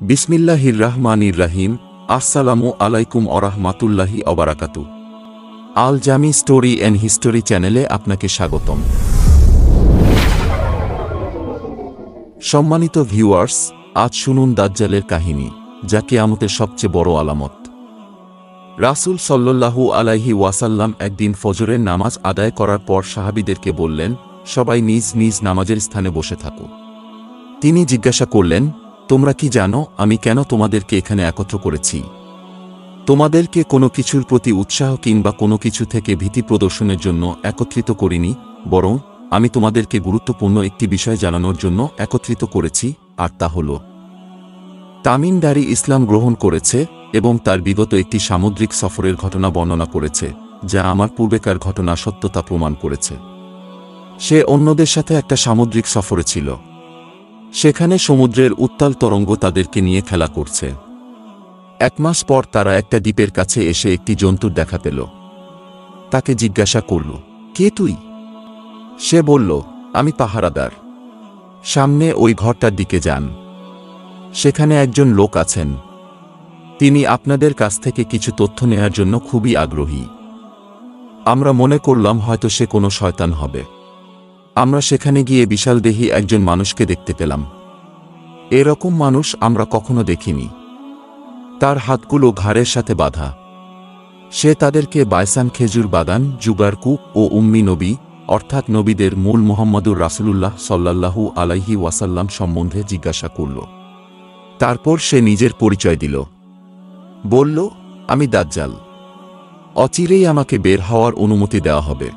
বিসমিল্লাহির রাহমানির রাহিম। আসসালামু আলাইকুম ওয়ারাহমাতুল্লাহি ওয়াবারাকাতুহু। আল জামি স্টোরি অ্যান্ড হিস্টোরি চ্যানেলে আপনাকে স্বাগতম। সম্মানিত ভিউয়ার্স, আজ শুনুন দাজ্জালের কাহিনী, যা কিয়ামতের সবচেয়ে বড় আলামত। রাসূল সাল্লাল্লাহু আলাইহি ওয়াসাল্লাম একদিন ফজরের নামাজ আদায় করার পর সাহাবীদেরকে বললেন, সবাই নিজ নিজ নামাজের স্থানে বসে থাকো। তিনি জিজ্ঞাসা করলেন, তোমরা কি জানো আমি কেন তোমাদেরকে এখানে একত্র করেছি? তোমাদেরকে কোনো কিছুর প্রতি উৎসাহ কিংবা কোনো কিছু থেকে ভীতি প্রদর্শনের জন্য একত্রিত করিনি, বরং আমি তোমাদেরকে গুরুত্বপূর্ণ একটি বিষয় জানানোর জন্য একত্রিত করেছি, আর তা হল তামিম দারি ইসলাম গ্রহণ করেছে এবং তার বিগত একটি সামুদ্রিক সফরের ঘটনা বর্ণনা করেছে, যা আমার পূর্বেকার ঘটনা সত্যতা প্রমাণ করেছে। সে অন্যদের সাথে একটা সামুদ্রিক সফরে ছিল। সেখানে সমুদ্রের উত্তাল তরঙ্গ তাদেরকে নিয়ে খেলা করছে। 1 মাস পর তারা একটা দ্বীপের কাছে এসে একটি জন্তুর দেখা পেল। তাকে জিজ্ঞাসা করল, কে তুই? সে বলল, আমি পাহারাদার। সামনে ওই ঘরটার দিকে যান। সেখানে একজন লোক আছেন। তিনি আপনাদের কাছ থেকে কিছু তথ্য নেয়ার জন্য খুবই আগ্রহী। আমরা মনে করলাম হয়তো সে কোনো শয়তান হবে। আমরা সেখানে গিয়ে বিশালদেহী একজন মানুষকে দেখতে পেলাম। এরকম মানুষ আমরা কখনো দেখিনি। তার হাতগুলো ঘাড়ের সাথে বাঁধা। সে তাদেরকে বাইসান খেজুর বাগান, জুগার কূপ ও উম্মি নবী অর্থাৎ নবীদের মূল মুহাম্মদুর রাসূলুল্লাহ সাল্লাল্লাহু আলাইহি ওয়াসাল্লাম সম্বন্ধে জিজ্ঞাসা করল। তারপর সে নিজের পরিচয় দিল। বলল, আমি দাজ্জাল। অচিরেই আমাকে বের হওয়ার অনুমতি দেওয়া হবে।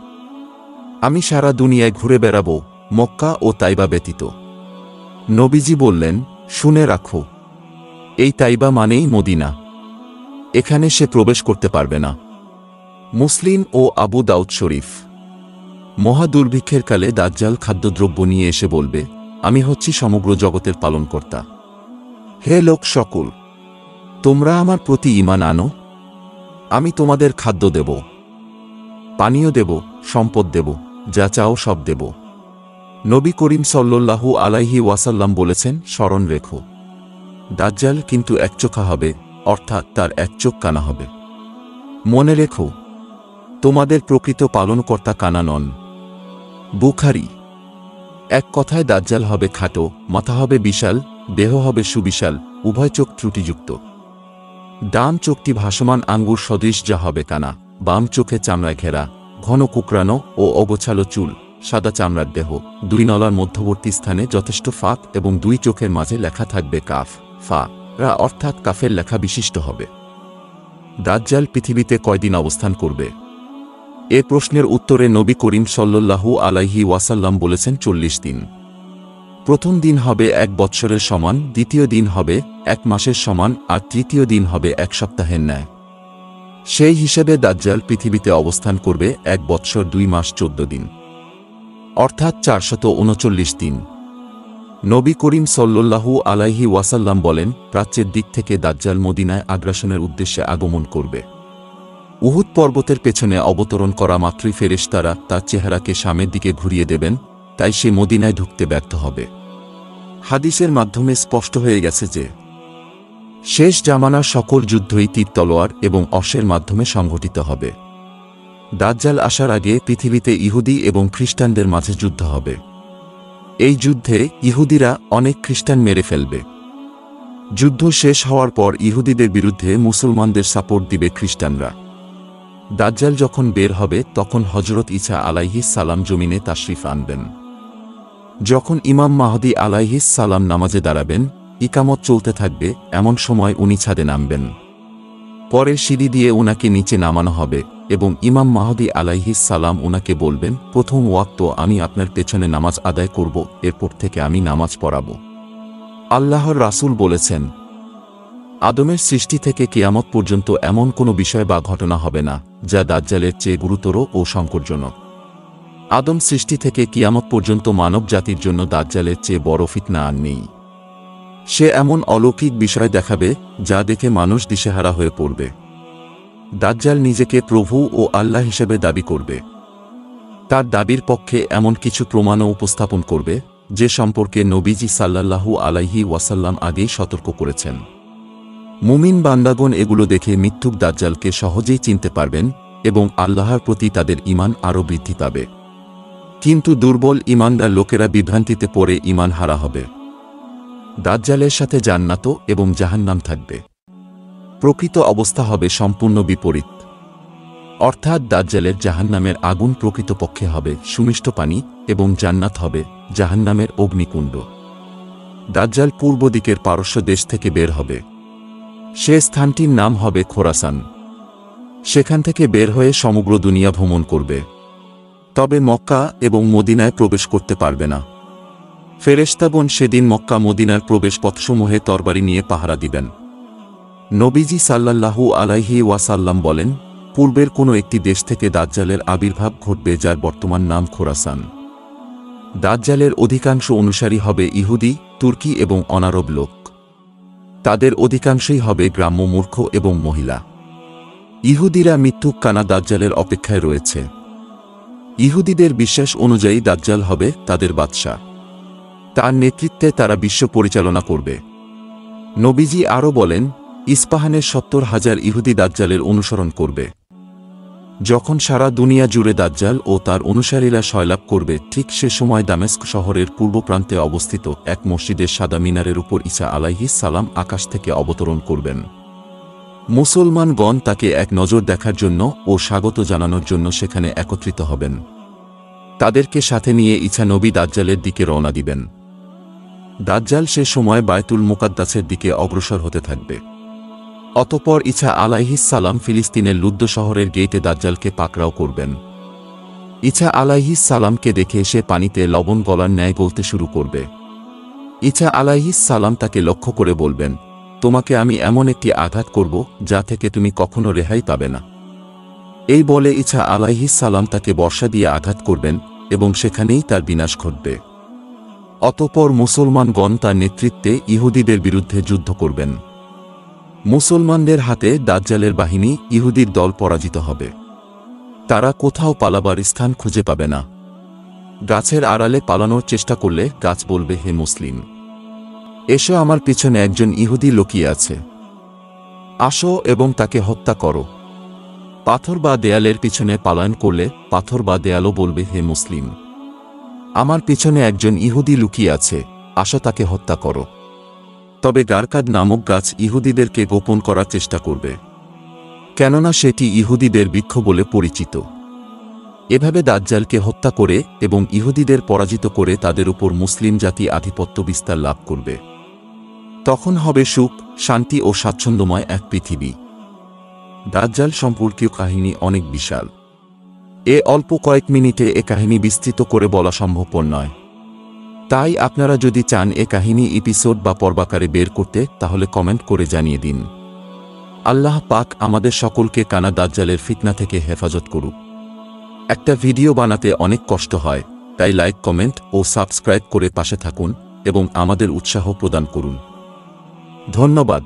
আমি সারা দুনিয়ায় ঘুরে বেড়াব, মক্কা ও তাইবা ব্যতীত। নবীজি বললেন, শুনে রাখো, এই তাইবা মানেই মদিনা। এখানে সে প্রবেশ করতে পারবে না। মুসলিম ও আবু দাউদ শরীফ। মহা দুর্ভিক্ষের কালে দাজ্জাল খাদ্যদ্রব্য নিয়ে এসে বলবে, আমি হচ্ছি সমগ্র জগতের পালনকর্তা। হে লোক সকল, তোমরা আমার প্রতি ঈমান আনো। আমি তোমাদের খাদ্য দেব, পানীয় দেব, সম্পদ দেব, যা চাও সব দেব। নবী করিম সাল্লাল্লাহু আলাইহি ওয়াসাল্লাম বলেছেন, স্মরণ রেখো, দাজ্জাল কিন্তু একচোখা হবে, অর্থাৎ তার এক চোখ কানা হবে। মনে রেখো, তোমাদের প্রকৃত পালনকর্তা কানা নন। বুখারী। এক কথায় দাজ্জাল হবে খাটো, মাথা হবে বিশাল, দেহ হবে সুবিশাল, উভয় চোখ ত্রুটিযুক্ত। ডান চোখটি ভাসমান আঙ্গুর সদৃশ, যা হবে কানা। বাম চোখে চামড়ায় ঘেরা, ঘন কুকরানো ও অগোছালো চুল, সাদা চামড়ার দেহ, 2 নলার মধ্যবর্তী স্থানে যথেষ্ট ফাঁক এবং 2 চোখের মাঝে লেখা থাকবে কাফ, ফা, রা অর্থাৎ কাফের লেখা বিশিষ্ট হবে। দাজ্জাল পৃথিবীতে কয়দিন অবস্থান করবে? এ প্রশ্নের উত্তরে নবী করিম সাল্লাল্লাহু আলাইহি ওয়াসাল্লাম বলেছেন, 40 দিন। প্রথম দিন হবে 1 বৎসরের সমান, দ্বিতীয় দিন হবে 1 মাসের সমান, আর তৃতীয় দিন হবে 1 সপ্তাহের ন্যায়। সেই হিসেবে দাজ্জাল পৃথিবীতে অবস্থান করবে 1 বৎসর 2 মাস 14 দিন, অর্থাৎ 439 দিন। নবী করিম সাল্লাল্লাহু আলাইহি ওয়াসাল্লাম বলেন, প্রাচ্যের দিক থেকে দাজ্জাল মদিনায় আগ্রাসনের উদ্দেশ্যে আগমন করবে। উহুদ পর্বতের পেছনে অবতরণ করা মাত্রই ফেরেশতারা তার চেহারাকে সামনের দিকে ঘুরিয়ে দেবেন, তাই সে মদিনায় ঢুকতে ব্যর্থ হবে। হাদিসের মাধ্যমে স্পষ্ট হয়ে গেছে যে শেষ জামানার সকল যুদ্ধই তীর তলোয়ার এবং অশ্বের মাধ্যমে সংঘটিত হবে। দাজ্জাল আসার আগে পৃথিবীতে ইহুদি এবং খ্রিস্টানদের মাঝে যুদ্ধ হবে। এই যুদ্ধে ইহুদিরা অনেক খ্রিস্টান মেরে ফেলবে। যুদ্ধ শেষ হওয়ার পর ইহুদিদের বিরুদ্ধে মুসলমানদের সাপোর্ট দিবে খ্রিস্টানরা। দাজ্জাল যখন বের হবে তখন হযরত ঈসা আলাইহিস সালাম জমিনে তাশরিফ আনবেন। যখন ইমাম মাহদী আলাইহিস সালাম নামাজে দাঁড়াবেন, ইকামত চলতে থাকবে, এমন সময় উনি ছাদে নামবেন। পরে সিঁড়ি দিয়ে উনাকে নিচে নামানো হবে এবং ইমাম মাহদী আলাইহিস সালাম উনাকে বলবেন, প্রথম ওয়াক্ত আমি আপনার পেছনে নামাজ আদায় করব, এরপর থেকে আমি নামাজ পড়াব। আল্লাহর রাসূল বলেছেন, আদমের সৃষ্টি থেকে কিয়ামত পর্যন্ত এমন কোনো বিষয় বা ঘটনা হবে না যা দাজ্জালের চেয়ে গুরুতর ও সংকটজনক। আদম সৃষ্টি থেকে কিয়ামত পর্যন্ত মানব জাতির জন্য দাজ্জালের চেয়ে বড় ফিতনা আর নেই। সে এমন অলৌকিক বিষয় দেখাবে যা দেখে মানুষ দিশেহারা হয়ে পড়বে। দাজ্জাল নিজেকে প্রভু ও আল্লাহ হিসেবে দাবি করবে। তার দাবির পক্ষে এমন কিছু প্রমাণও উপস্থাপন করবে যে সম্পর্কে নবীজি সাল্লাল্লাহু আলাইহি ওয়াসাল্লাম আগেই সতর্ক করেছেন। মুমিন বান্দাগণ এগুলো দেখে মিথ্যুক দাজ্জালকে সহজেই চিনতে পারবেন এবং আল্লাহর প্রতি তাদের ঈমান আরও বৃদ্ধি পাবে। কিন্তু দুর্বল ঈমানদার লোকেরা বিভ্রান্তিতে পড়ে ঈমান হারা হবে। দাজ্জালের সাথে জান্নাত এবং জাহান্নাম থাকবে। প্রকৃত অবস্থা হবে সম্পূর্ণ বিপরীত। অর্থাৎ দাজ্জালের জাহান্নামের আগুন প্রকৃতপক্ষে হবে সুমিষ্ট পানি এবং জান্নাত হবে জাহান্নামের অগ্নিকুণ্ড। দাজ্জাল পূর্ব দিকের পারস্য দেশ থেকে বের হবে। সে স্থানটির নাম হবে খোরাসান। সেখান থেকে বের হয়ে সমগ্র দুনিয়া ভ্রমণ করবে। তবে মক্কা এবং মদিনায় প্রবেশ করতে পারবে না। ফেরেশতাগণ সেদিন মক্কা মদিনার প্রবেশ পথসমূহে তরবারি নিয়ে পাহারা দিবেন। নবীজি সাল্লাল্লাহু আলাইহি ওয়াসাল্লাম বলেন, পূর্বের কোনো একটি দেশ থেকে দাজ্জালের আবির্ভাব ঘটবে যার বর্তমান নাম খোরাসান। দাজ্জালের অধিকাংশ অনুসারী হবে ইহুদি, তুর্কি এবং অনারব লোক। তাদের অধিকাংশই হবে গ্রাম্য মূর্খ এবং মহিলা। ইহুদিরা মিথ্যুক কানা দাজ্জালের অপেক্ষায় রয়েছে। ইহুদিদের বিশ্বাস অনুযায়ী দাজ্জাল হবে তাদের বাদশা। তার নেতৃত্বে তারা বিশ্ব পরিচালনা করবে। নবীজি আরও বলেন, ইস্পাহানের ৭০,০০০ ইহুদি দাজ্জালের অনুসরণ করবে। যখন সারা দুনিয়া জুড়ে দাজ্জাল ও তার অনুসারীরা সয়লাভ করবে, ঠিক সে সময় দামেস্ক শহরের পূর্ব প্রান্তে অবস্থিত এক মসজিদের সাদা মিনারের উপর ঈসা আলাইহিস সালাম আকাশ থেকে অবতরণ করবেন। মুসলমানগণ তাকে এক নজর দেখার জন্য ও স্বাগত জানানোর জন্য সেখানে একত্রিত হবেন। তাদেরকে সাথে নিয়ে ঈসা নবী দাজ্জালের দিকে রওনা দিবেন। দাজ্জাল সে সময় বায়তুল মুকাদ্দাসের দিকে অগ্রসর হতে থাকবে। অতঃপর ঈসা আলাইহিস সালাম ফিলিস্তিনের লুদ্দ শহরের গেইটে দাজ্জালকে পাকড়াও করবেন। ঈসা আলাইহিস সালামকে দেখে সে পানিতে লবণ গলার ন্যায় গলতে শুরু করবে। ঈসা আলাইহিস সালাম তাকে লক্ষ্য করে বলবেন, তোমাকে আমি এমন একটি আঘাত করব যা থেকে তুমি কখনো রেহাই পাবে না। এই বলে ঈসা আলাইহিস সালাম তাকে বর্ষা দিয়ে আঘাত করবেন এবং সেখানেই তার বিনাশ ঘটবে। অতঃপর মুসলমানগণ তার নেতৃত্বে ইহুদিদের বিরুদ্ধে যুদ্ধ করবেন। মুসলমানদের হাতে দাজ্জালের বাহিনী ইহুদির দল পরাজিত হবে। তারা কোথাও পালাবার স্থান খুঁজে পাবে না। গাছের আড়ালে পালানোর চেষ্টা করলে গাছ বলবে, হে মুসলিম, এসো, আমার পিছনে একজন ইহুদি লুকিয়ে আছে, আসো এবং তাকে হত্যা করো। পাথর বা দেয়ালের পিছনে পালায়ন করলে পাথর বা দেয়ালও বলবে, হে মুসলিম, আমার পিছনে একজন ইহুদি লুকিয়ে আছে, আসো তাকে হত্যা করো। তবে গারকাদ নামক গাছ ইহুদিদেরকে গোপন করার চেষ্টা করবে, কেননা সেটি ইহুদিদের বৃক্ষ বলে পরিচিত। এভাবে দাজ্জালকে হত্যা করে এবং ইহুদিদের পরাজিত করে তাদের উপর মুসলিম জাতি আধিপত্য বিস্তার লাভ করবে। তখন হবে সুখ, শান্তি ও স্বাচ্ছন্দ্যময় এক পৃথিবী। দাজ্জাল সম্পর্কীয় কাহিনী অনেক বিশাল। অল্প কয়েক মিনিটে এ কাহিনী বিস্তৃত করে বলা সম্ভবপর নয়। তাই আপনারা যদি চান এ কাহিনী এপিসোড বা পর্বাকারে বের করতে, তাহলে কমেন্ট করে জানিয়ে দিন। আল্লাহ পাক আমাদের সকলকে কানা দাজ্জালের ফিতনা থেকে হেফাজত করুক। একটা ভিডিও বানাতে অনেক কষ্ট হয়, তাই লাইক, কমেন্ট ও সাবস্ক্রাইব করে পাশে থাকুন এবং আমাদের উৎসাহ প্রদান করুন। ধন্যবাদ।